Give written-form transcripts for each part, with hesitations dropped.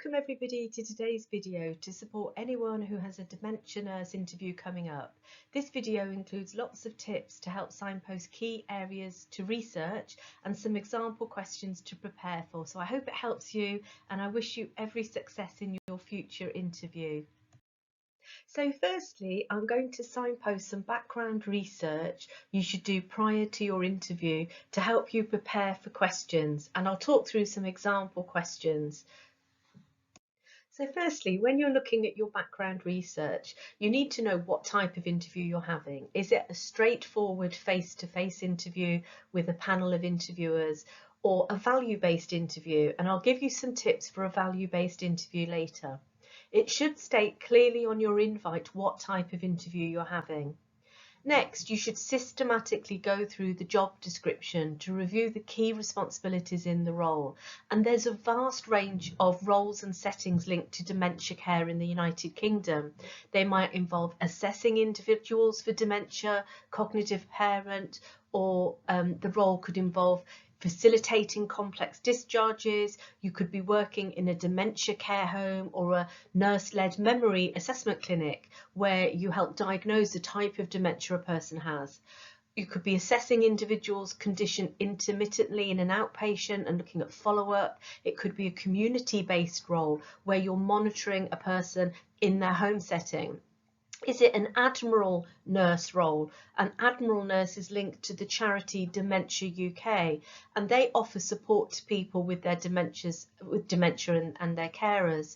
Welcome everybody to today's video to support anyone who has a dementia nurse interview coming up. This video includes lots of tips to help signpost key areas to research and some example questions to prepare for. So I hope it helps you and I wish you every success in your future interview. So firstly, I'm going to signpost some background research you should do prior to your interview to help you prepare for questions, and I'll talk through some example questions. So firstly, when you're looking at your background research, you need to know what type of interview you're having. Is it a straightforward face-to-face interview with a panel of interviewers, or a value-based interview? And I'll give you some tips for a value-based interview later. It should state clearly on your invite what type of interview you're having. Next, you should systematically go through the job description to review the key responsibilities in the role. And there's a vast range of roles and settings linked to dementia care in the United Kingdom. They might involve assessing individuals for dementia, cognitive parent, or the role could involve facilitating complex discharges. You could be working in a dementia care home or a nurse-led memory assessment clinic where you help diagnose the type of dementia a person has. You could be assessing individuals' condition intermittently in an outpatient and looking at follow-up. It could be a community-based role where you're monitoring a person in their home setting. Is it an Admiral Nurse role? An Admiral Nurse is linked to the charity Dementia UK, and they offer support to people with their dementia and their carers.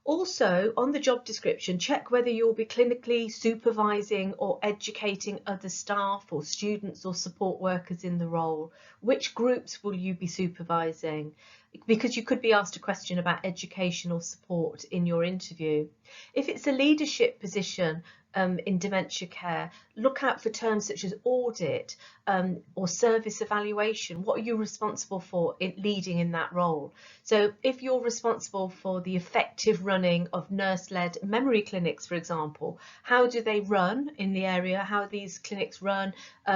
Also, on the job description, check whether you'll be clinically supervising or educating other staff or students or support workers in the role. Which groups will you be supervising? Because you could be asked a question about educational support in your interview. If it's a leadership position in dementia care, look out for terms such as audit or service evaluation. What are you responsible for in leading in that role? So if you're responsible for the effective running of nurse-led memory clinics, for example, how do they run in the area? How are these clinics run?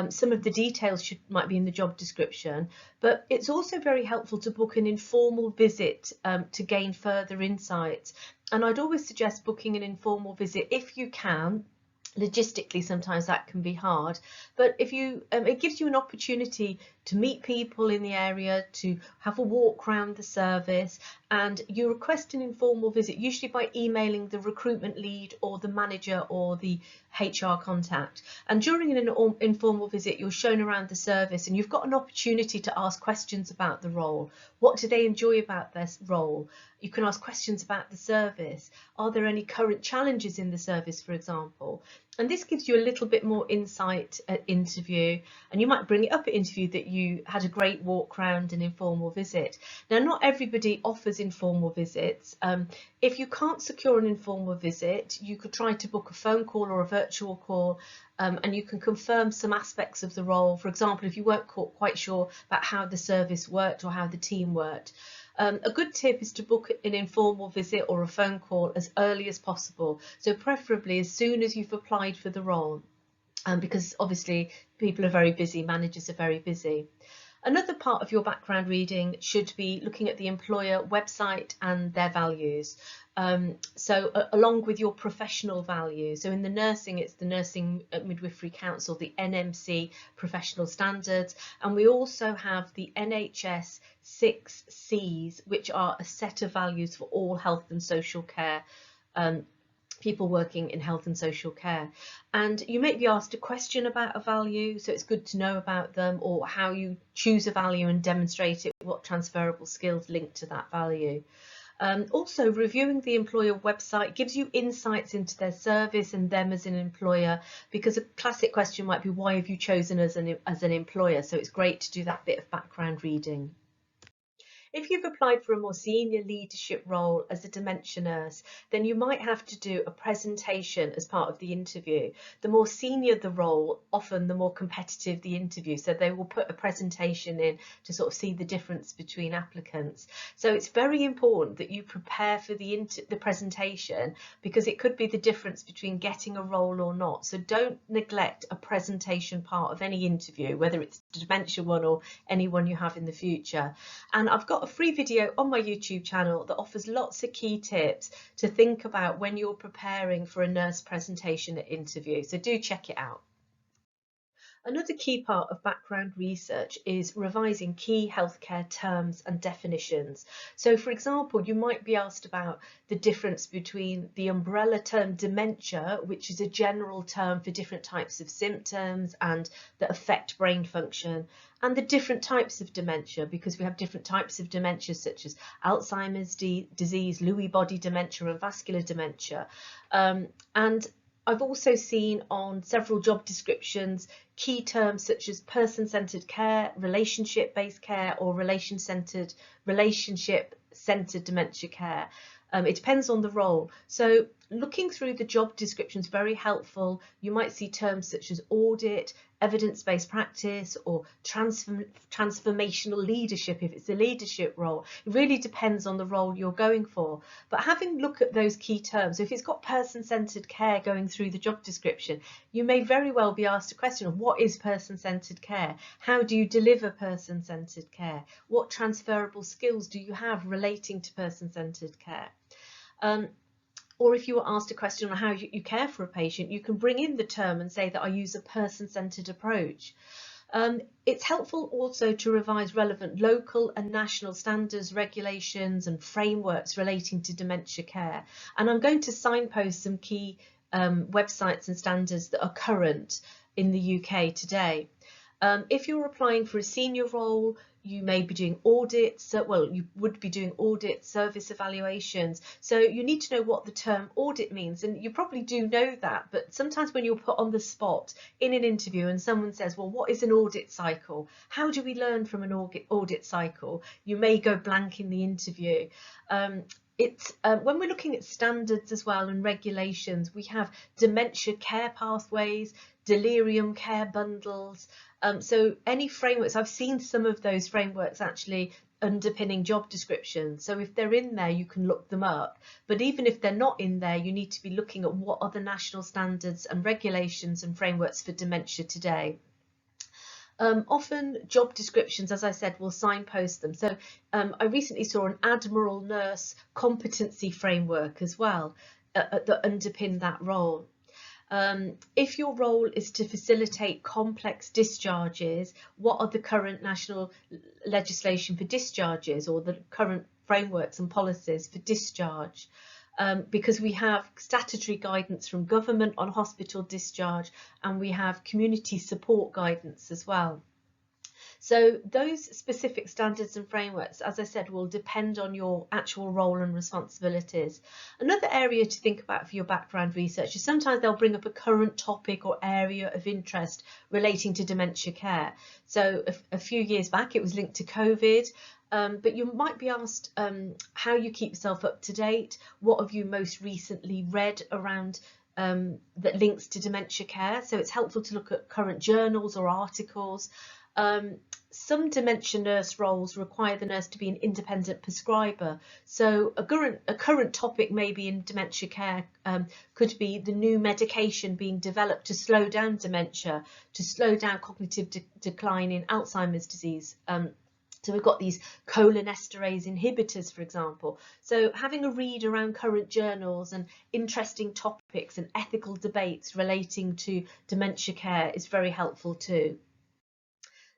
Some of the details might be in the job description, but it's also very helpful to book an informal visit to gain further insights. And I'd always suggest booking an informal visit if you can. Logistically, sometimes that can be hard, but if you, it gives you an opportunity to meet people in the area, to have a walk around the service, and you request an informal visit, usually by emailing the recruitment lead or the manager or the HR contact. And during an informal visit, you're shown around the service and you've got an opportunity to ask questions about the role. What do they enjoy about their role? You can ask questions about the service. Are there any current challenges in the service, for example? And this gives you a little bit more insight at interview, and you might bring it up at interview that you had a great walk around an informal visit. Now, not everybody offers informal visits. If you can't secure an informal visit, you could try to book a phone call or a virtual call, and you can confirm some aspects of the role. For example, if you weren't quite sure about how the service worked or how the team worked. A good tip is to book an informal visit or a phone call as early as possible. So preferably as soon as you've applied for the role, because obviously people are very busy, managers are very busy. Another part of your background reading should be looking at the employer website and their values. Along with your professional values. So in the nursing, it's the Nursing Midwifery Council, the NMC professional standards, and we also have the NHS 6 Cs, which are a set of values for all health and social care people working in health and social care. And you may be asked a question about a value, so it's good to know about them, or how you choose a value and demonstrate it, what transferable skills link to that value. Also, reviewing the employer website gives you insights into their service and them as an employer, because a classic question might be, why have you chosen as an employer? So it's great to do that bit of background reading. If you've applied for a more senior leadership role as a dementia nurse, then you might have to do a presentation as part of the interview. The more senior the role, often the more competitive the interview. So they will put a presentation in to sort of see the difference between applicants. So it's very important that you prepare for the presentation, because it could be the difference between getting a role or not. So don't neglect a presentation part of any interview, whether it's the dementia one or any one you have in the future. And I've got got a free video on my YouTube channel that offers lots of key tips to think about when you're preparing for a nurse presentation at interview, so do check it out. Another key part of background research is revising key healthcare terms and definitions. So, for example, you might be asked about the difference between the umbrella term dementia, which is a general term for different types of symptoms and that affect brain function, and the different types of dementia, because we have different types of dementia such as Alzheimer's disease, Lewy body dementia and vascular dementia. And I've also seen on several job descriptions key terms such as person-centered care, relationship-based care, or relationship-centered dementia care. It depends on the role. So looking through the job description is very helpful. You might see terms such as audit, evidence-based practice, or transformational leadership if it's a leadership role. It really depends on the role you're going for. But having a look at those key terms, so if it's got person-centered care going through the job description, you may very well be asked a question of what is person-centered care? How do you deliver person-centered care? What transferable skills do you have relating to person-centered care? Or if you were asked a question on how you care for a patient, you can bring in the term and say that I use a person-centered approach. It's helpful also to revise relevant local and national standards, regulations and frameworks relating to dementia care. And I'm going to signpost some key websites and standards that are current in the UK today. If you're applying for a senior role, you may be doing audits, well, you would be doing audit service evaluations. So you need to know what the term audit means. And you probably do know that, but sometimes when you're put on the spot in an interview and someone says, well, what is an audit cycle? How do we learn from an audit cycle? You may go blank in the interview. When we're looking at standards as well and regulations, we have dementia care pathways, delirium care bundles. So any frameworks, I've seen some of those frameworks actually underpinning job descriptions. So if they're in there, you can look them up. But even if they're not in there, you need to be looking at what are the national standards and regulations and frameworks for dementia today. Often job descriptions, as I said, will signpost them. So I recently saw an Admiral Nurse competency framework as well that underpin that role. If your role is to facilitate complex discharges, what are the current national legislation for discharges or the current frameworks and policies for discharge? Because we have statutory guidance from government on hospital discharge and we have community support guidance as well. So those specific standards and frameworks, as I said, will depend on your actual role and responsibilities. Another area to think about for your background research is sometimes they'll bring up a current topic or area of interest relating to dementia care. So a few years back, it was linked to COVID. But you might be asked how you keep yourself up to date. What have you most recently read around that links to dementia care? So it's helpful to look at current journals or articles. Some dementia nurse roles require the nurse to be an independent prescriber. So a current topic maybe in dementia care could be the new medication being developed to slow down dementia, to slow down cognitive decline in Alzheimer's disease. So we've got these cholinesterase inhibitors, for example. So having a read around current journals and interesting topics and ethical debates relating to dementia care is very helpful too.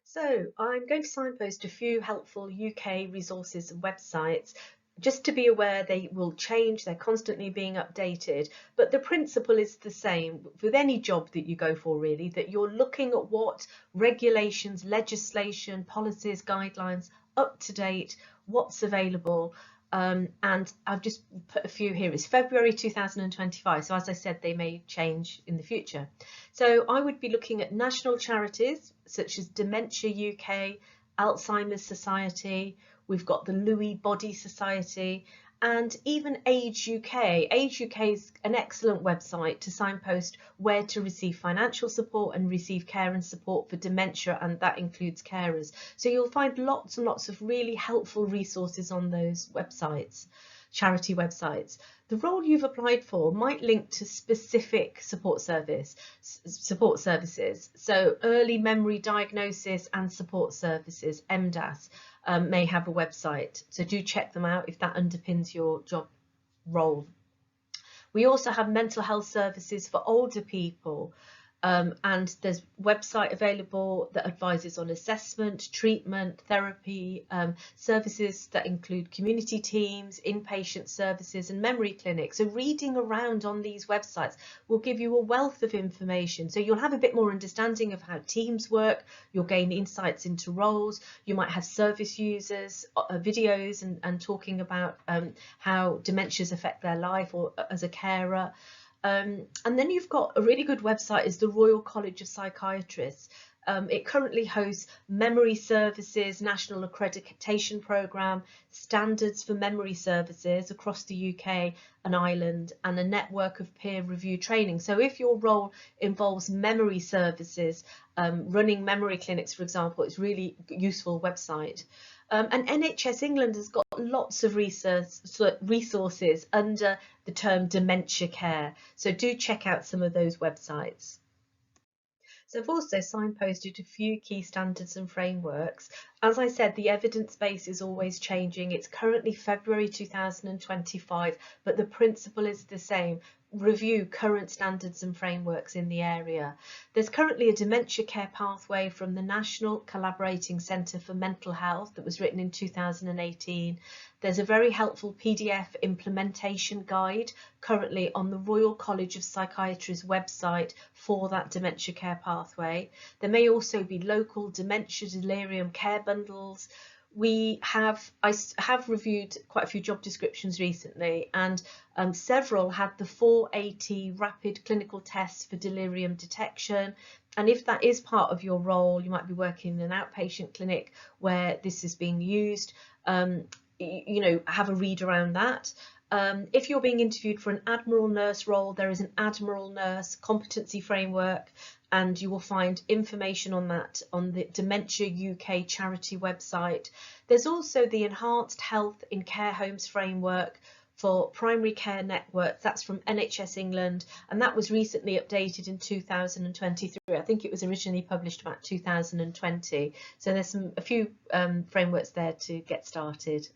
So I'm going to signpost a few helpful UK resources and websites. Just to be aware, they will change, they're constantly being updated, but the principle is the same with any job that you go for really, that you're looking at what regulations, legislation, policies, guidelines, up to date, what's available. And I've just put a few here. It's February 2025, so as I said, they may change in the future. So I would be looking at national charities such as Dementia UK, Alzheimer's Society, we've got the Lewy Body Society, and even Age UK. Age UK is an excellent website to signpost where to receive financial support and receive care and support for dementia, and that includes carers. So you'll find lots and lots of really helpful resources on those websites, charity websites. The role you've applied for might link to specific support services. So early memory diagnosis and support services, MDAS. may have a website. So do check them out if that underpins your job role. We also have mental health services for older people. And there's a website available that advises on assessment, treatment, therapy, services that include community teams, inpatient services and memory clinics. So reading around on these websites will give you a wealth of information. So you'll have a bit more understanding of how teams work, you'll gain insights into roles, you might have service users, videos and talking about how dementias affect their life or as a carer. And then you've got a really good website is the Royal College of Psychiatrists. It currently hosts memory services, national accreditation programme, standards for memory services across the UK and Ireland, and a network of peer review training. So if your role involves memory services, running memory clinics, for example, it's really useful website. And NHS England has got lots of resources under the term dementia care. So do check out some of those websites. So I've also signposted a few key standards and frameworks. As I said, the evidence base is always changing. It's currently February 2025, but the principle is the same. Review current standards and frameworks in the area. There's currently a dementia care pathway from the National Collaborating Centre for Mental Health that was written in 2018. There's a very helpful PDF implementation guide currently on the Royal College of Psychiatry's website for that dementia care pathway. There may also be local dementia delirium care bundles. I have reviewed quite a few job descriptions recently, and several had the 480 rapid clinical tests for delirium detection. And if that is part of your role, you might be working in an outpatient clinic where this is being used. You know, have a read around that. If you're being interviewed for an Admiral Nurse role, there is an Admiral Nurse competency framework, and you will find information on that on the Dementia UK charity website. There's also the Enhanced Health in Care Homes framework for primary care networks. That's from NHS England, and that was recently updated in 2023. I think it was originally published about 2020. So there's a few frameworks there to get started.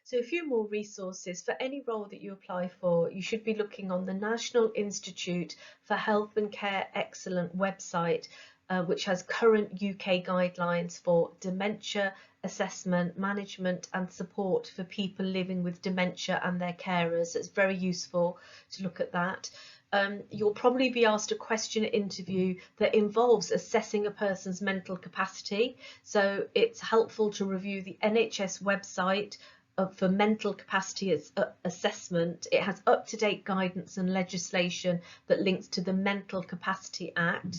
So a few more resources for any role that you apply for. You should be looking on the National Institute for Health and Care Excellence website, which has current UK guidelines for dementia assessment, management and support for people living with dementia and their carers. It's very useful to look at that. You'll probably be asked a question interview that involves assessing a person's mental capacity. So it's helpful to review the NHS website for mental capacity assessment. It has up-to-date guidance and legislation that links to the Mental Capacity Act.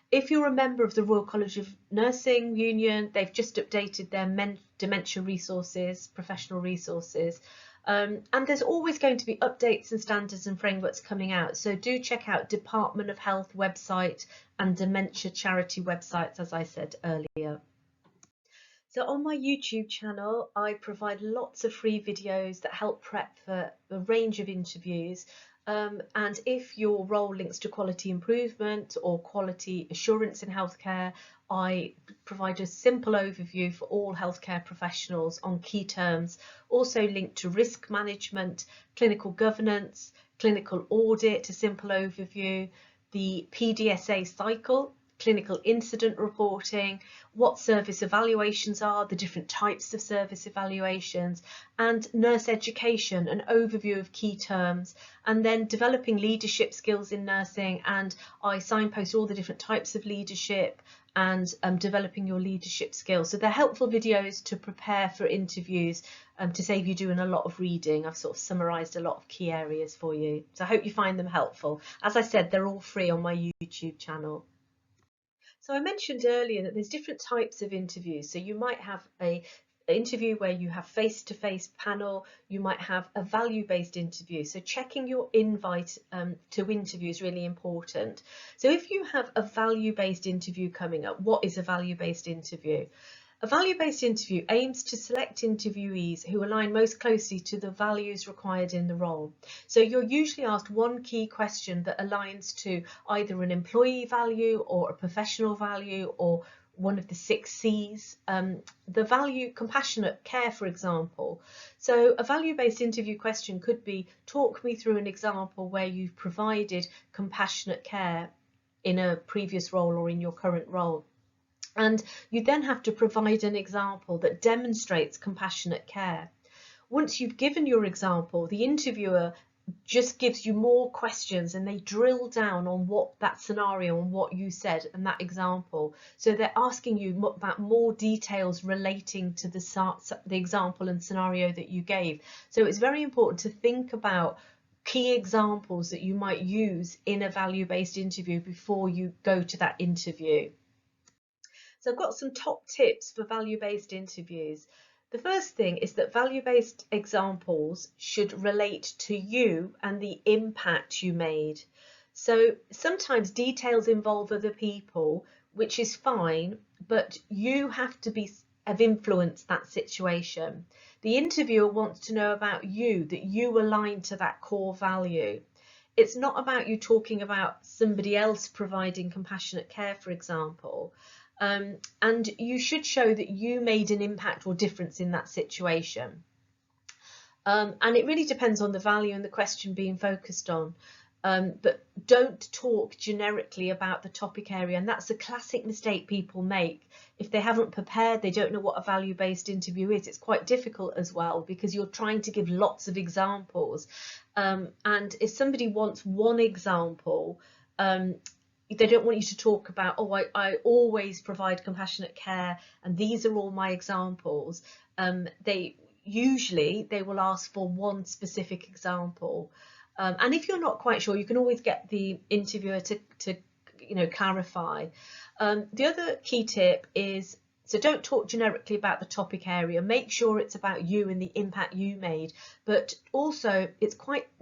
If you're a member of the Royal College of Nursing Union, they've just updated their dementia resources, professional resources. And there's always going to be updates and standards and frameworks coming out. So do check out Department of Health website and dementia charity websites, as I said earlier. So on my YouTube channel, I provide lots of free videos that help prep for a range of interviews. And if your role links to quality improvement or quality assurance in healthcare, I provide a simple overview for all healthcare professionals on key terms, also linked to risk management, clinical governance, clinical audit, a simple overview, the PDSA cycle, clinical incident reporting, what service evaluations are, the different types of service evaluations, and nurse education, an overview of key terms, and then developing leadership skills in nursing. And I signpost all the different types of leadership and developing your leadership skills. So they're helpful videos to prepare for interviews, to save you doing a lot of reading. I've sort of summarised a lot of key areas for you. So I hope you find them helpful. As I said, they're all free on my YouTube channel. So I mentioned earlier that there's different types of interviews. So you might have an interview where you have face-to-face panel, you might have a value-based interview. So checking your invite to interview is really important. So if you have a value-based interview coming up, what is a value-based interview? A value-based interview aims to select interviewees who align most closely to the values required in the role. So you're usually asked one key question that aligns to either an employee value or a professional value or one of the 6 C's, the value compassionate care, for example. So a value-based interview question could be, talk me through an example where you've provided compassionate care in a previous role or in your current role. And you then have to provide an example that demonstrates compassionate care. Once you've given your example, the interviewer just gives you more questions and they drill down on what that scenario and what you said and that example. So they're asking you about more details relating to the example and scenario that you gave. So it's very important to think about key examples that you might use in a value-based interview before you go to that interview. So I've got some top tips for value-based interviews. The first thing is that value-based examples should relate to you and the impact you made. So sometimes details involve other people, which is fine, but you have influenced that situation. The interviewer wants to know about you, that you align to that core value. It's not about you talking about somebody else providing compassionate care, for example. And you should show that you made an impact or difference in that situation. And it really depends on the value and the question being focused on. But don't talk generically about the topic area. And that's a classic mistake people make. If they haven't prepared, they don't know what a value-based interview is. It's quite difficult as well because you're trying to give lots of examples. And if somebody wants one example, they don't want you to talk about, oh, I always provide compassionate care and these are all my examples. They will ask for one specific example. And if you're not quite sure, you can always get the interviewer to clarify. The other key tip is, so don't talk generically about the topic area. Make sure it's about you and the impact you made. But also,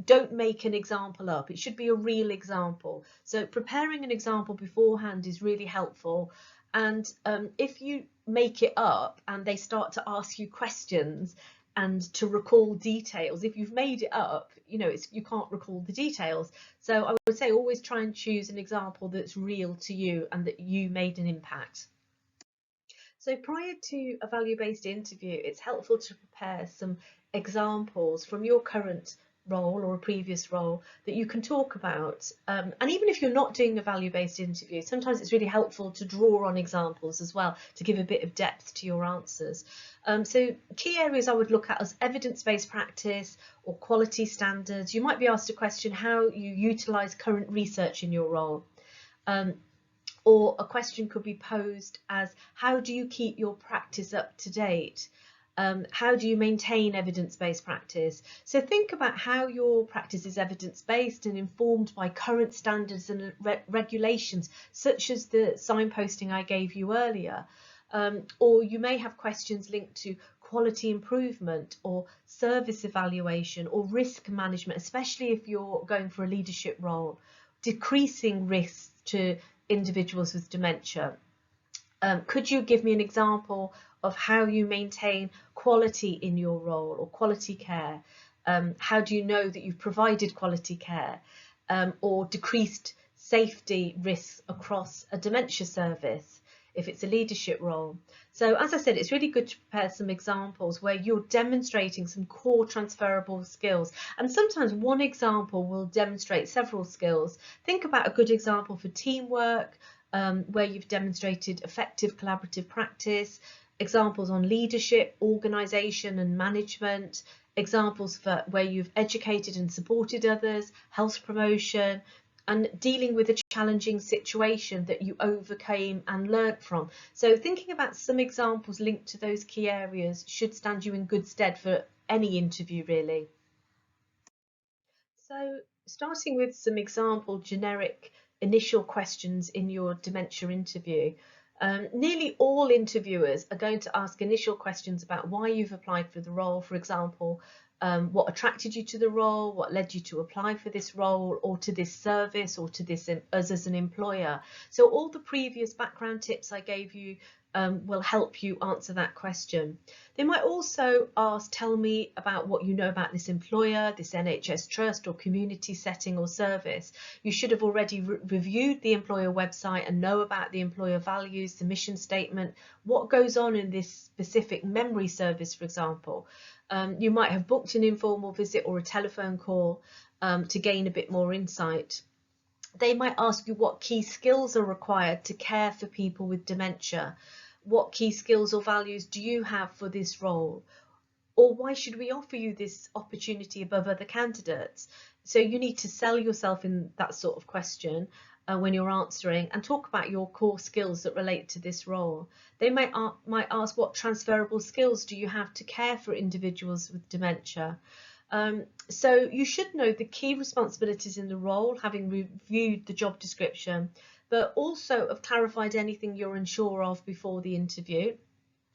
don't make an example up. It should be a real example. So preparing an example beforehand is really helpful. And if you make it up and they start to ask you questions and to recall details, if you've made it up, you can't recall the details. So I would say always try and choose an example that's real to you and that you made an impact. So prior to a value-based interview, it's helpful to prepare some examples from your current role or a previous role that you can talk about. And even if you're not doing a value-based interview, sometimes it's really helpful to draw on examples as well to give a bit of depth to your answers. So key areas I would look at as evidence-based practice or quality standards. You might be asked a question how you utilise current research in your role. Or a question could be posed as, how do you keep your practice up to date? How do you maintain evidence-based practice? So think about how your practice is evidence-based and informed by current standards and regulations, such as the signposting I gave you earlier. Or you may have questions linked to quality improvement or service evaluation or risk management, especially if you're going for a leadership role, decreasing risks to individuals with dementia. Could you give me an example of how you maintain quality in your role or quality care? How do you know that you've provided quality care or decreased safety risks across a dementia service if it's a leadership role? So as I said, it's really good to prepare some examples where you're demonstrating some core transferable skills, and sometimes one example will demonstrate several skills. Think about a good example for teamwork, where you've demonstrated effective collaborative practice, examples on leadership, organisation and management, examples for where you've educated and supported others, health promotion, and dealing with a challenging situation that you overcame and learnt from. So thinking about some examples linked to those key areas should stand you in good stead for any interview, really. So starting with some example generic initial questions in your dementia interview. Nearly all interviewers are going to ask initial questions about why you've applied for the role. For example, what attracted you to the role, what led you to apply for this role or to this service or to this us as an employer. So all the previous background tips I gave you will help you answer that question. They might also ask, tell me about what you know about this employer, this NHS trust or community setting or service. You should have already reviewed the employer website and know about the employer values, the mission statement, what goes on in this specific memory service, for example. You might have booked an informal visit or a telephone call to gain a bit more insight. They might ask you what key skills are required to care for people with dementia. What key skills or values do you have for this role? Or why should we offer you this opportunity above other candidates? So you need to sell yourself in that sort of question when you're answering, and talk about your core skills that relate to this role. They might ask, what transferable skills do you have to care for individuals with dementia? So you should know the key responsibilities in the role, having reviewed the job description, but also have clarified anything you're unsure of before the interview.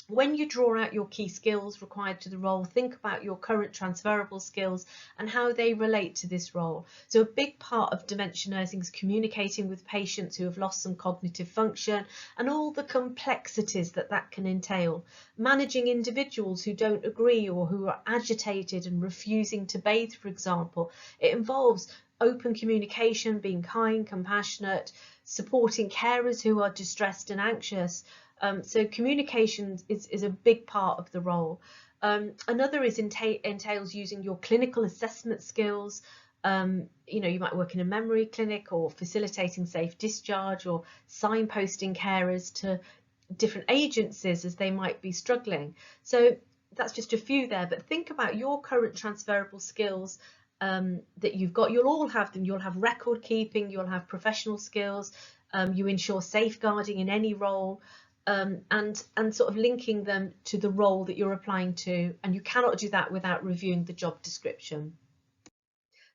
When you draw out your key skills required to the role, think about your current transferable skills and how they relate to this role. So a big part of dementia nursing is communicating with patients who have lost some cognitive function and all the complexities that that can entail. Managing individuals who don't agree or who are agitated and refusing to bathe, for example. It involves open communication, being kind, compassionate, supporting carers who are distressed and anxious. So communication is a big part of the role. Another is entails using your clinical assessment skills. You might work in a memory clinic or facilitating safe discharge or signposting carers to different agencies as they might be struggling. So that's just a few there, but think about your current transferable skills that you've got. You'll all have them. You'll have record keeping, you'll have professional skills, you ensure safeguarding in any role. And sort of linking them to the role that you're applying to, and you cannot do that without reviewing the job description.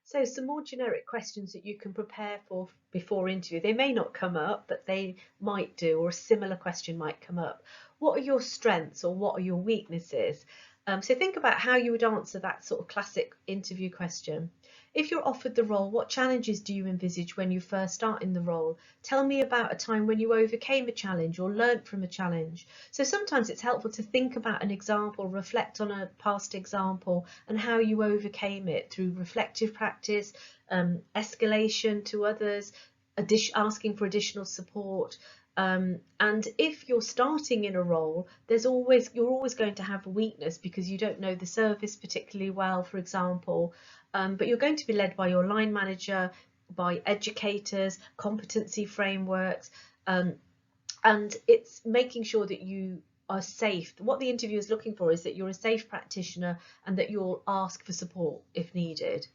So some more generic questions that you can prepare for before interview. They may not come up, but they might do, or a similar question might come up. What are your strengths or what are your weaknesses? So think about how you would answer that sort of classic interview question. If you're offered the role, what challenges do you envisage when you first start in the role? Tell me about a time when you overcame a challenge or learnt from a challenge. So sometimes it's helpful to think about an example, reflect on a past example and how you overcame it through reflective practice, escalation to others, asking for additional support. And if you're starting in a role, you're always going to have a weakness because you don't know the service particularly well, for example. But you're going to be led by your line manager, by educators, competency frameworks, and it's making sure that you are safe. What the interviewer is looking for is that you're a safe practitioner and that you'll ask for support if needed.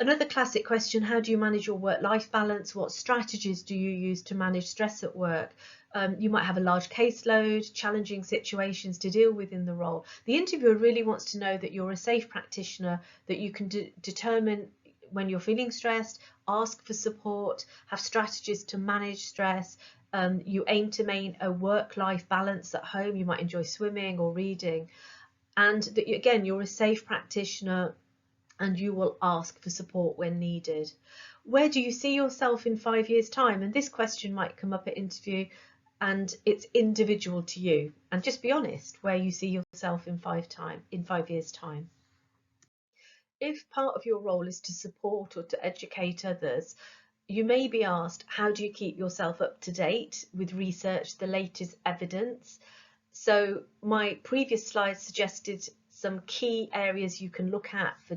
Another classic question, how do you manage your work-life balance? What strategies do you use to manage stress at work? You might have a large caseload, challenging situations to deal with in the role. The interviewer really wants to know that you're a safe practitioner, that you can determine when you're feeling stressed, ask for support, have strategies to manage stress. You aim to maintain a work-life balance at home. You might enjoy swimming or reading. And that, again, you're a safe practitioner and you will ask for support when needed. Where do you see yourself in 5 years' time? And this question might come up at interview, and it's individual to you. And just be honest where you see yourself in 5 years' time. If part of your role is to support or to educate others, you may be asked, how do you keep yourself up to date with research, the latest evidence? So my previous slide suggested some key areas you can look at for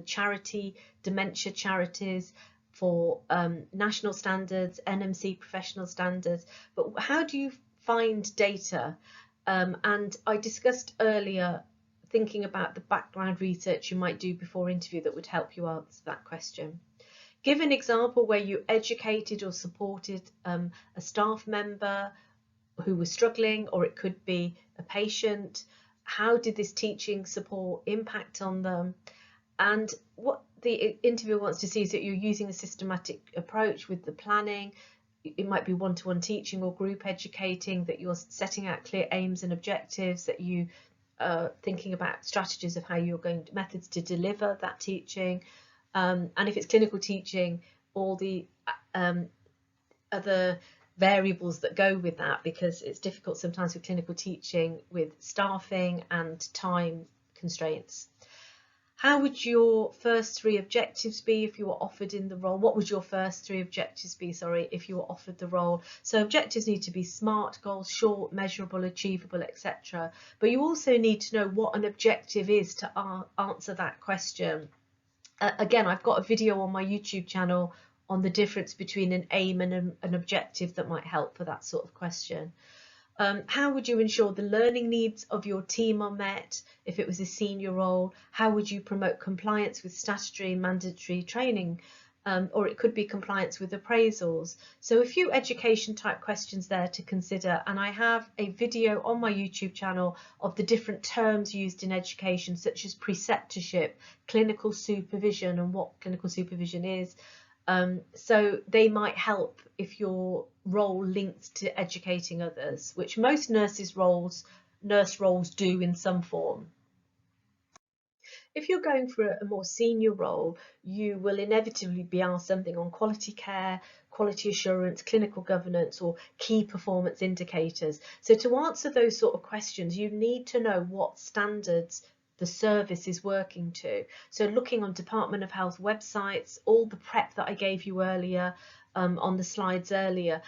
dementia charities, for national standards, NMC professional standards, but how do you find data? And I discussed earlier thinking about the background research you might do before interview that would help you answer that question. Give an example where you educated or supported a staff member who was struggling, or it could be a patient. How did this teaching support impact on them? And what the interviewer wants to see is that you're using a systematic approach with the planning. It might be one-to-one teaching or group educating, that you're setting out clear aims and objectives, that you are thinking about strategies of how you're methods to deliver that teaching. And if it's clinical teaching, all the other variables that go with that, because it's difficult sometimes with clinical teaching with staffing and time constraints. How would your first 3 objectives be if you were offered in the role? What would your first 3 objectives be, sorry, if you were offered the role? So objectives need to be SMART goals, short, measurable, achievable, etc. But you also need to know what an objective is to answer that question. Again, I've got a video on my YouTube channel on the difference between an aim and an objective that might help for that sort of question. How would you ensure the learning needs of your team are met if it was a senior role? How would you promote compliance with statutory and mandatory training? Or it could be compliance with appraisals. So a few education type questions there to consider, and I have a video on my YouTube channel of the different terms used in education, such as preceptorship, clinical supervision, and what clinical supervision is. So they might help if your role linked to educating others, which most nurse roles do in some form. If you're going for a more senior role, you will inevitably be asked something on quality care, quality assurance, clinical governance, or key performance indicators. So to answer those sort of questions, you need to know what standards the service is working to. So looking on Department of Health websites, all the prep that I gave you earlier on the slides earlier,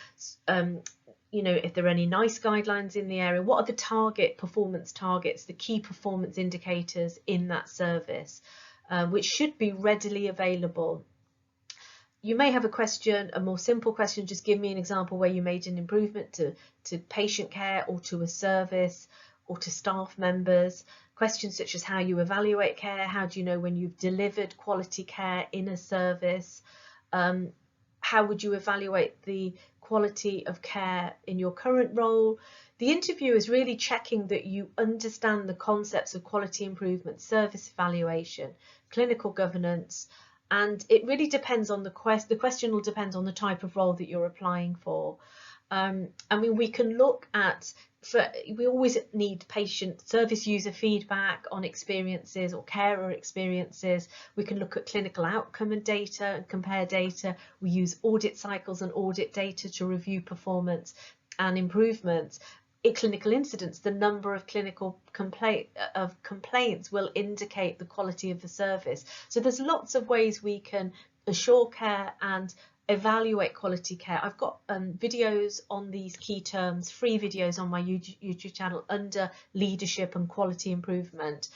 you know, if there are any NICE guidelines in the area, what are the performance targets, the key performance indicators in that service, which should be readily available. You may have a question, a more simple question, just give me an example where you made an improvement to patient care or to a service or to staff members. Questions such as how you evaluate care, how do you know when you've delivered quality care in a service, how would you evaluate the quality of care in your current role. The interview is really checking that you understand the concepts of quality improvement, service evaluation, clinical governance, and it really depends on the question will depend on the type of role that you're applying for. I mean, we can look at, we always need patient service user feedback on experiences or carer experiences. We can look at clinical outcome and data and compare data. We use audit cycles and audit data to review performance and improvements. In clinical incidents, the number of clinical complaints will indicate the quality of the service. So there's lots of ways we can assure care and evaluate quality care. I've got videos on these key terms, free videos on my YouTube channel under leadership and quality improvement,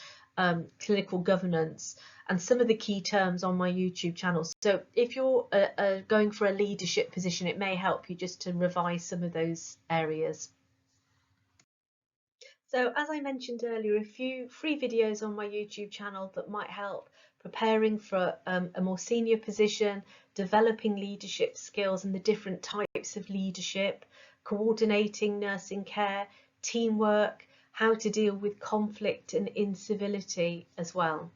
clinical governance, and some of the key terms on my YouTube channel. So if you're going for a leadership position, it may help you just to revise some of those areas. So as I mentioned earlier, a few free videos on my YouTube channel that might help preparing for a more senior position, developing leadership skills and the different types of leadership, coordinating nursing care, teamwork, how to deal with conflict and incivility as well.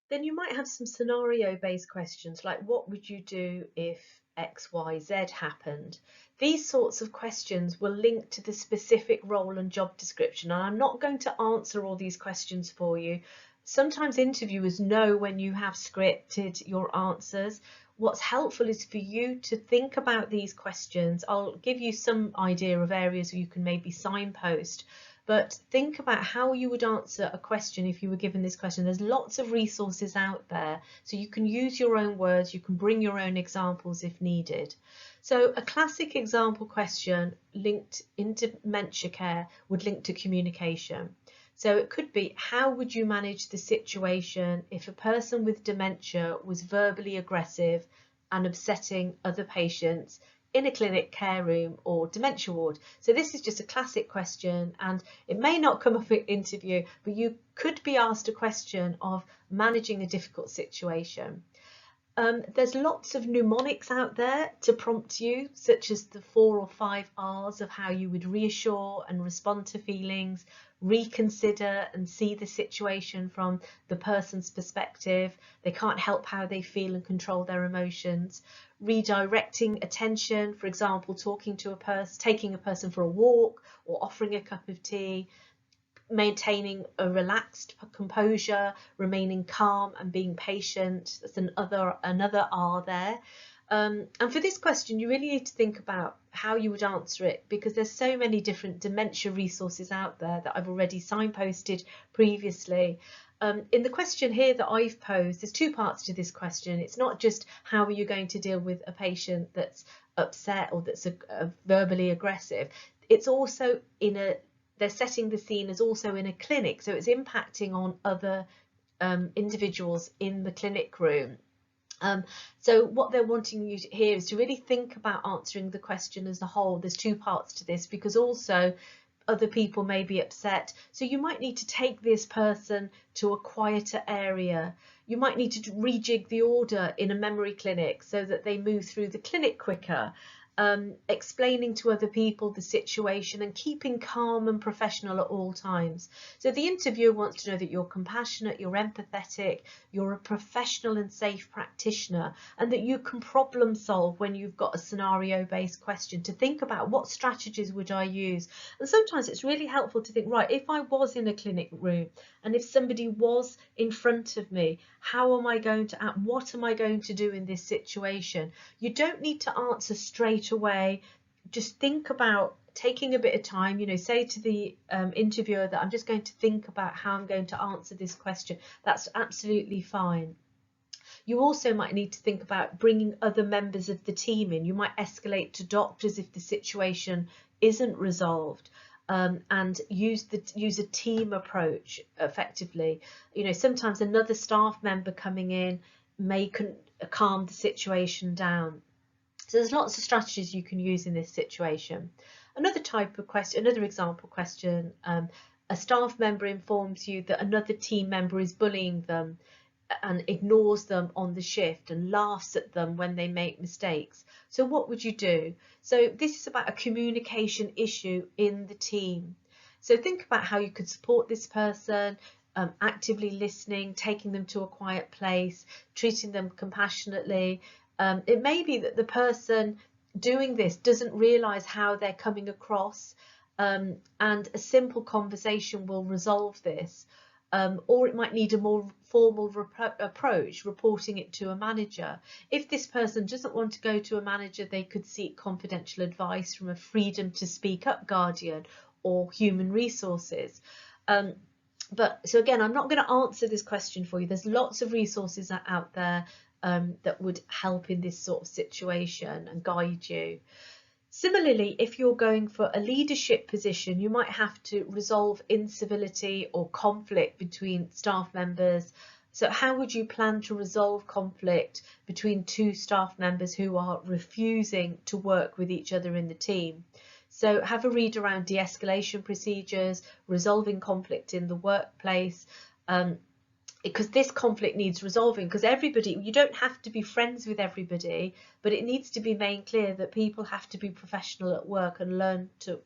Then you might have some scenario-based questions like, what would you do if X, Y, Z happened? These sorts of questions will link to the specific role and job description, and I'm not going to answer all these questions for you. Sometimes interviewers know when you have scripted your answers. What's helpful is for you to think about these questions. I'll give you some idea of areas where you can maybe signpost, but think about how you would answer a question if you were given this question. There's lots of resources out there, so you can use your own words, you can bring your own examples if needed. So a classic example question linked in dementia care would link to communication. So it could be, how would you manage the situation if a person with dementia was verbally aggressive and upsetting other patients in a clinic, care room or dementia ward? So this is just a classic question, and it may not come up in interview, but you could be asked a question of managing a difficult situation. There's lots of mnemonics out there to prompt you, such as the 4 or 5 R's of how you would reassure and respond to feelings, reconsider and see the situation from the person's perspective. They can't help how they feel and control their emotions. Redirecting attention, for example, talking to a person, taking a person for a walk or offering a cup of tea. Maintaining a relaxed composure, remaining calm and being patient. That's another R there. And for this question, you really need to think about how you would answer it, because there's so many different dementia resources out there that I've already signposted previously. In the question here that I've posed, there's two parts to this question. It's not just how are you going to deal with a patient that's upset or that's verbally aggressive. It's also they're setting the scene as also in a clinic, so it's impacting on other individuals in the clinic room. So what they're wanting you to hear is to really think about answering the question as a whole. There's two parts to this, because also other people may be upset. So you might need to take this person to a quieter area. You might need to rejig the order in a memory clinic so that they move through the clinic quicker. Explaining to other people the situation and keeping calm and professional at all times. So the interviewer wants to know that you're compassionate, you're empathetic, you're a professional and safe practitioner, and that you can problem solve when you've got a scenario-based question, to think about what strategies would I use. And sometimes it's really helpful to think, right, if I was in a clinic room and if somebody was in front of me, how am I going to act? What am I going to do in this situation? You don't need to answer straight away. Just think about taking a bit of time, say to the interviewer that I'm just going to think about how I'm going to answer this question. That's absolutely fine. You also might need to think about bringing other members of the team in. You might escalate to doctors if the situation isn't resolved. And use a team approach effectively. Sometimes another staff member coming in may calm the situation down. So there's lots of strategies you can use in this situation. Another type of question, another example question, a staff member informs you that another team member is bullying them and ignores them on the shift and laughs at them when they make mistakes. So what would you do? So this is about a communication issue in the team. So think about how you could support this person, actively listening, taking them to a quiet place, treating them compassionately. It may be that the person doing this doesn't realise how they're coming across, and a simple conversation will resolve this. Or it might need a more formal approach, reporting it to a manager. If this person doesn't want to go to a manager, they could seek confidential advice from a freedom to speak up guardian or human resources. So again, I'm not going to answer this question for you. There's lots of resources out there that would help in this sort of situation and guide you. Similarly, if you're going for a leadership position, you might have to resolve incivility or conflict between staff members. So how would you plan to resolve conflict between two staff members who are refusing to work with each other in the team? So have a read around de-escalation procedures, resolving conflict in the workplace, because this conflict needs resolving, because you don't have to be friends with everybody, but it needs to be made clear that people have to be professional at work and learn to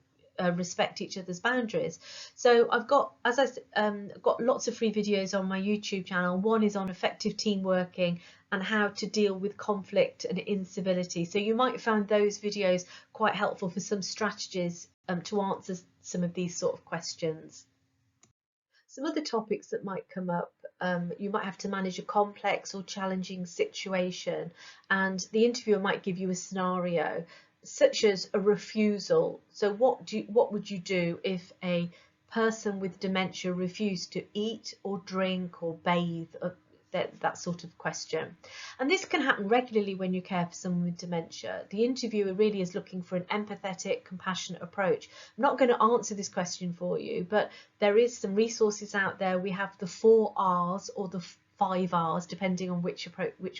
respect each other's boundaries. So I've got, got lots of free videos on my YouTube channel. One is on effective team working and how to deal with conflict and incivility. So you might find those videos quite helpful for some strategies to answer some of these sort of questions. Some other topics that might come up, you might have to manage a complex or challenging situation, and the interviewer might give you a scenario such as a refusal. So what would you do if a person with dementia refused to eat or drink or bathe? That sort of question. And this can happen regularly when you care for someone with dementia. The interviewer really is looking for an empathetic, compassionate approach. I'm not going to answer this question for you, but there is some resources out there. We have the 4 R's or the 5 R's, depending on which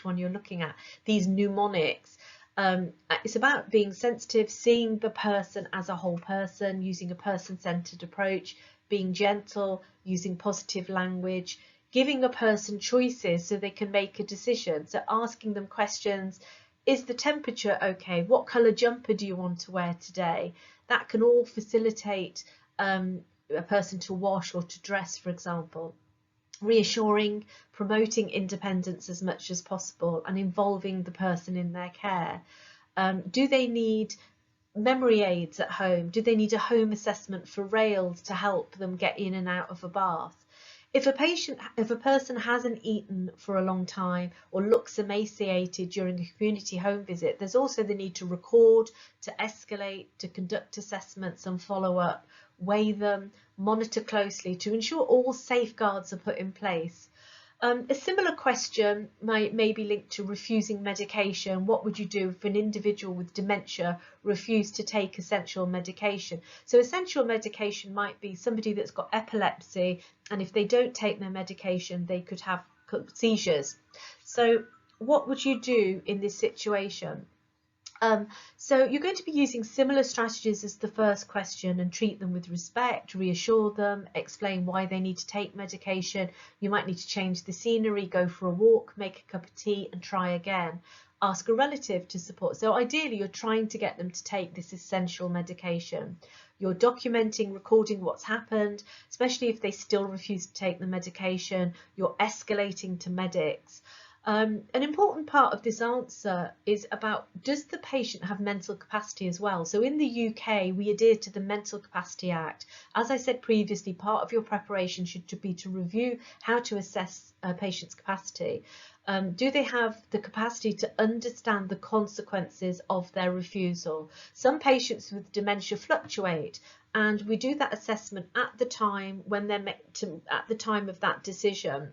one you're looking at. These mnemonics. It's about being sensitive, seeing the person as a whole person, using a person-centered approach, being gentle, using positive language, giving a person choices so they can make a decision. So asking them questions, is the temperature okay? What colour jumper do you want to wear today? That can all facilitate a person to wash or to dress, for example. Reassuring, promoting independence as much as possible and involving the person in their care. Do they need memory aids at home? Do they need a home assessment for rails to help them get in and out of a bath? If a person hasn't eaten for a long time or looks emaciated during a community home visit, there's also the need to record, to escalate, to conduct assessments and follow up, weigh them, monitor closely to ensure all safeguards are put in place. A similar question may be linked to refusing medication. What would you do if an individual with dementia refused to take essential medication? So essential medication might be somebody that's got epilepsy, and if they don't take their medication, they could have seizures. So what would you do in this situation? So you're going to be using similar strategies as the first question and treat them with respect, reassure them, explain why they need to take medication. You might need to change the scenery, go for a walk, make a cup of tea and try again. Ask a relative to support. So ideally you're trying to get them to take this essential medication. You're documenting, recording what's happened, especially if they still refuse to take the medication. You're escalating to medics. An important part of this answer is about, does the patient have mental capacity as well? So in the UK, we adhere to the Mental Capacity Act. As I said previously, part of your preparation should be to review how to assess a patient's capacity. Do they have the capacity to understand the consequences of their refusal? Some patients with dementia fluctuate, and we do that assessment at the time when they're at the time of that decision.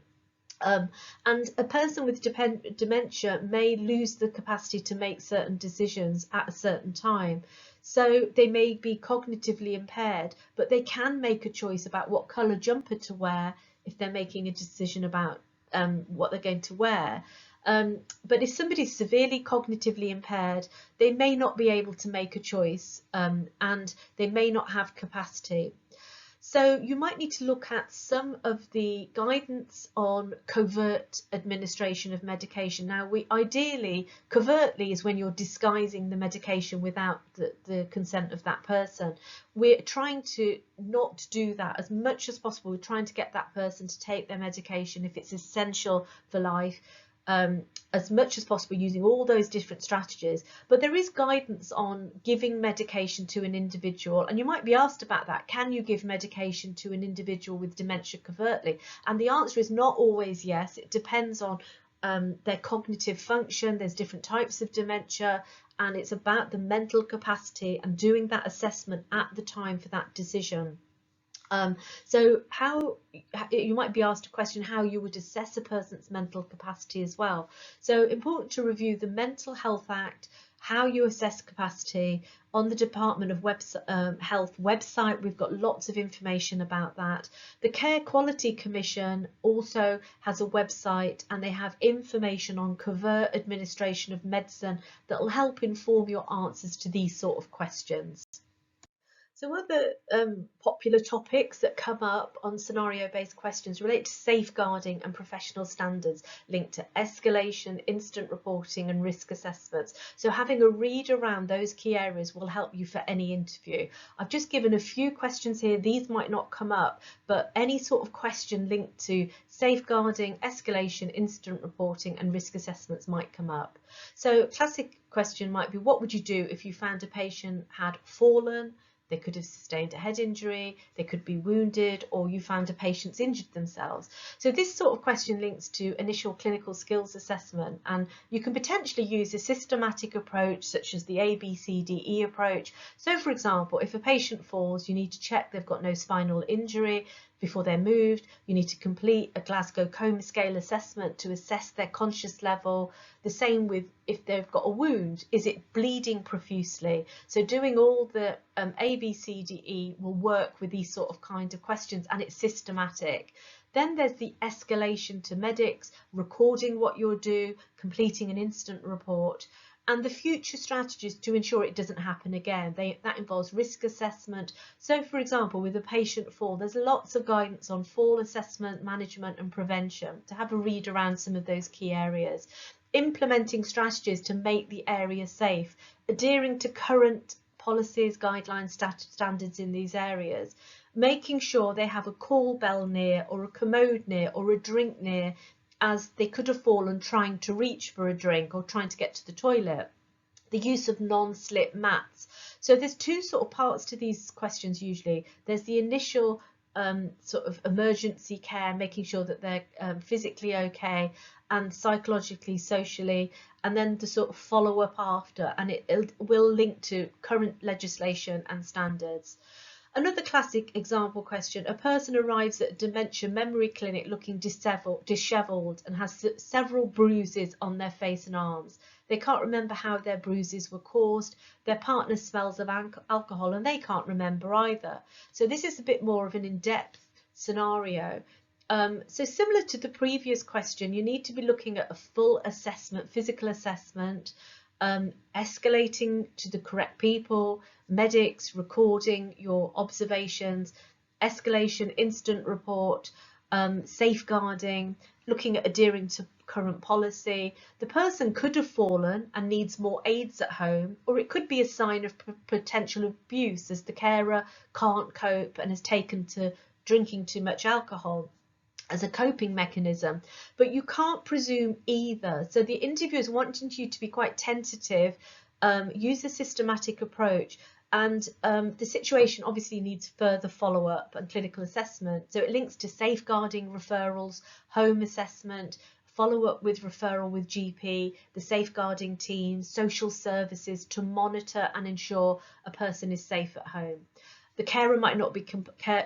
And a person with dementia may lose the capacity to make certain decisions at a certain time. So they may be cognitively impaired, but they can make a choice about what colour jumper to wear if they're making a decision about what they're going to wear. But if somebody's severely cognitively impaired, they may not be able to make a choice, and they may not have capacity. So you might need to look at some of the guidance on covert administration of medication. Now, ideally, covertly is when you're disguising the medication without the consent of that person. We're trying to not do that as much as possible. We're trying to get that person to take their medication if it's essential for life, as much as possible, using all those different strategies. But there is guidance on giving medication to an individual, and you might be asked about that. Can you give medication to an individual with dementia covertly? And the answer is not always yes. It depends on their cognitive function. There's different types of dementia, and it's about the mental capacity and doing that assessment at the time for that decision. So you might be asked a question how you would assess a person's mental capacity as well. So important to review the Mental Health Act, how you assess capacity. On the Department of Health website, we've got lots of information about that. The Care Quality Commission also has a website, and they have information on covert administration of medicine that will help inform your answers to these sort of questions. So other popular topics that come up on scenario-based questions relate to safeguarding and professional standards linked to escalation, incident reporting and risk assessments. So having a read around those key areas will help you for any interview. I've just given a few questions here. These might not come up, but any sort of question linked to safeguarding, escalation, incident reporting and risk assessments might come up. So classic question might be, what would you do if you found a patient had fallen? They could have sustained a head injury, they could be wounded, or you found a patient's injured themselves. So this sort of question links to initial clinical skills assessment, and you can potentially use a systematic approach such as the ABCDE approach. So for example, if a patient falls, you need to check they've got no spinal injury before they're moved. You need to complete a Glasgow Coma Scale assessment to assess their conscious level. The same with if they've got a wound, is it bleeding profusely? So doing all the ABCDE will work with these sort of kind of questions, and it's systematic. Then there's the escalation to medics, recording what you'll do, completing an incident report, and the future strategies to ensure it doesn't happen again. That involves risk assessment. So for example, with a patient fall, there's lots of guidance on fall assessment, management and prevention, to have a read around some of those key areas. Implementing strategies to make the area safe, adhering to current policies, guidelines, standards in these areas, making sure they have a call bell near or a commode near or a drink near, as they could have fallen trying to reach for a drink or trying to get to the toilet. The use of non-slip mats. So there's two sort of parts to these questions usually. There's the initial sort of emergency care, making sure that they're physically okay and psychologically, socially, and then the sort of follow up after, and it will link to current legislation and standards. Another classic example question: a person arrives at a dementia memory clinic looking dishevelled and has several bruises on their face and arms. They can't remember how their bruises were caused. Their partner smells of alcohol and they can't remember either. So this is a bit more of an in-depth scenario. So similar to the previous question, you need to be looking at a full assessment, physical assessment, escalating to the correct people, medics, recording your observations, escalation, incident report, safeguarding, looking at adhering to current policy. The person could have fallen and needs more aids at home, or it could be a sign of potential abuse as the carer can't cope and has taken to drinking too much alcohol as a coping mechanism, but you can't presume either. So the interviewer is wanting you to be quite tentative, use a systematic approach, and the situation obviously needs further follow-up and clinical assessment. So it links to safeguarding, referrals, home assessment, follow-up with referral with GP, the safeguarding team, social services to monitor and ensure a person is safe at home. The carer might not be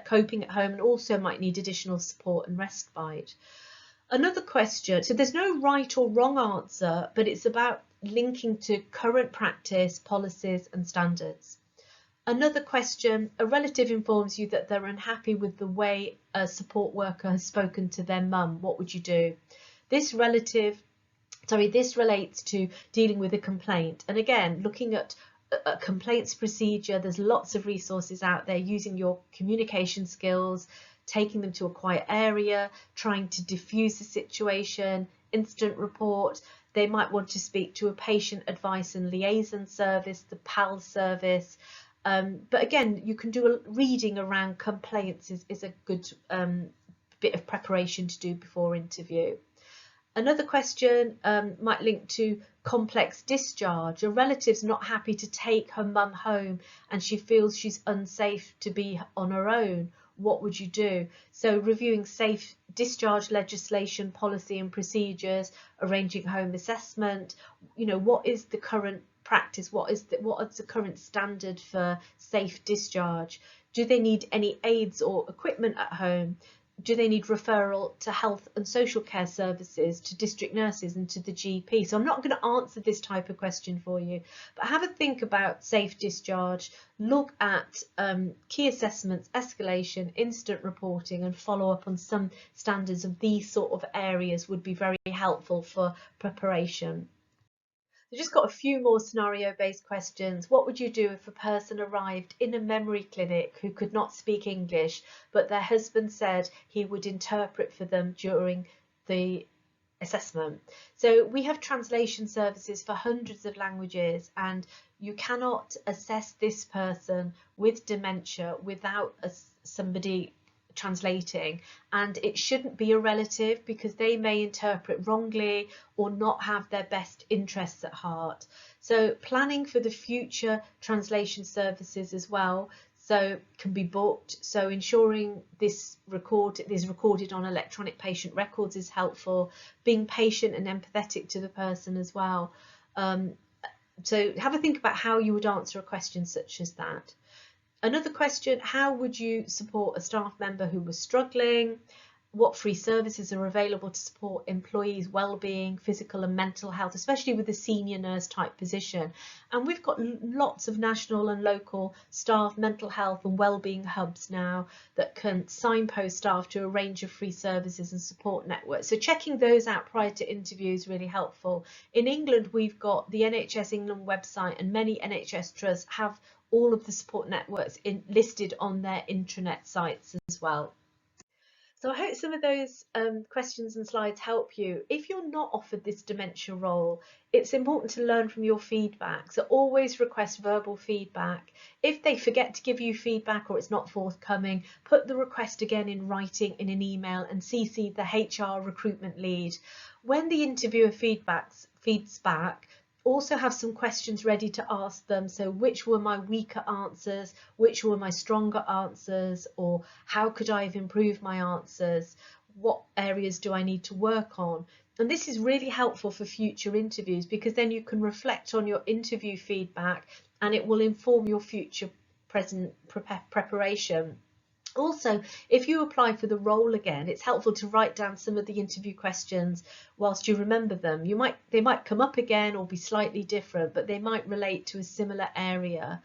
coping at home and also might need additional support and respite. Another question, so there's no right or wrong answer, but it's about linking to current practice, policies and standards. Another question, a relative informs you that they're unhappy with the way a support worker has spoken to their mum. What would you do? This relates to dealing with a complaint. And again, looking at a complaints procedure, there's lots of resources out there, using your communication skills, taking them to a quiet area, trying to diffuse the situation, incident report. They might want to speak to a patient advice and liaison service, the PAL service. But again, you can do a reading around complaints is a good bit of preparation to do before interview. Another question might link to complex discharge. A relative's not happy to take her mum home and she feels she's unsafe to be on her own. What would you do? So reviewing safe discharge legislation, policy and procedures, arranging home assessment. You know, what is the current practice? What is the current standard for safe discharge? Do they need any aids or equipment at home? Do they need referral to health and social care services, to district nurses and to the GP? So I'm not going to answer this type of question for you, but have a think about safe discharge, look at key assessments, escalation, incident reporting and follow up on some standards of these sort of areas would be very helpful for preparation. I've just got a few more scenario-based questions. What would you do if a person arrived in a memory clinic who could not speak English, but their husband said he would interpret for them during the assessment? So we have translation services for hundreds of languages, and you cannot assess this person with dementia without somebody translating, and it shouldn't be a relative because they may interpret wrongly or not have their best interests at heart. So planning for the future translation services as well, so can be booked. So ensuring this is recorded on electronic patient records is helpful. Being patient and empathetic to the person as well. So have a think about how you would answer a question such as that. Another question, how would you support a staff member who was struggling? What free services are available to support employees' well-being, physical and mental health, especially with the senior nurse type position? And we've got lots of national and local staff mental health and well-being hubs now that can signpost staff to a range of free services and support networks. So checking those out prior to interview is really helpful. In England, we've got the NHS England website, and many NHS trusts have all of the support networks listed on their intranet sites as well. So I hope some of those questions and slides help you. If you're not offered this dementia role, it's important to learn from your feedback. So always request verbal feedback. If they forget to give you feedback or it's not forthcoming, put the request again in writing in an email and CC the HR recruitment lead. When the interviewer feeds back, also have some questions ready to ask them. So which were my weaker answers, which were my stronger answers, or how could I have improved my answers, what areas do I need to work on? And this is really helpful for future interviews, because then you can reflect on your interview feedback and it will inform your future present preparation. Also, if you apply for the role again, it's helpful to write down some of the interview questions whilst you remember them. They might come up again or be slightly different, but they might relate to a similar area.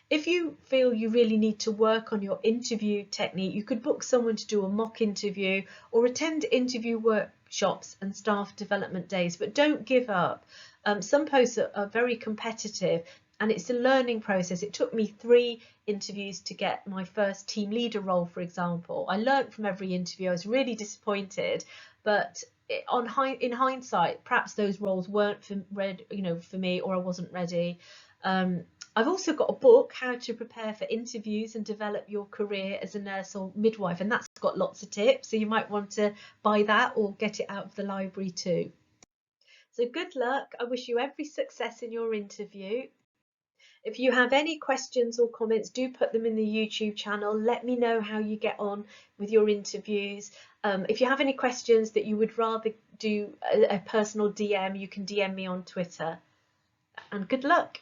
If you feel you really need to work on your interview technique, you could book someone to do a mock interview or attend interview workshops and staff development days, but don't give up. Some posts are very competitive, and it's a learning process. It took me 3 interviews to get my first team leader role, for example. I learned from every interview. I was really disappointed, but in hindsight, perhaps those roles weren't for me, or I wasn't ready. I've also got a book, How to Prepare for Interviews and Develop Your Career as a Nurse or Midwife, and that's got lots of tips, so you might want to buy that or get it out of the library too. So good luck. I wish you every success in your interview. If you have any questions or comments, do put them in the YouTube channel. Let me know how you get on with your interviews. If you have any questions that you would rather do a personal DM, you can DM me on Twitter. And good luck.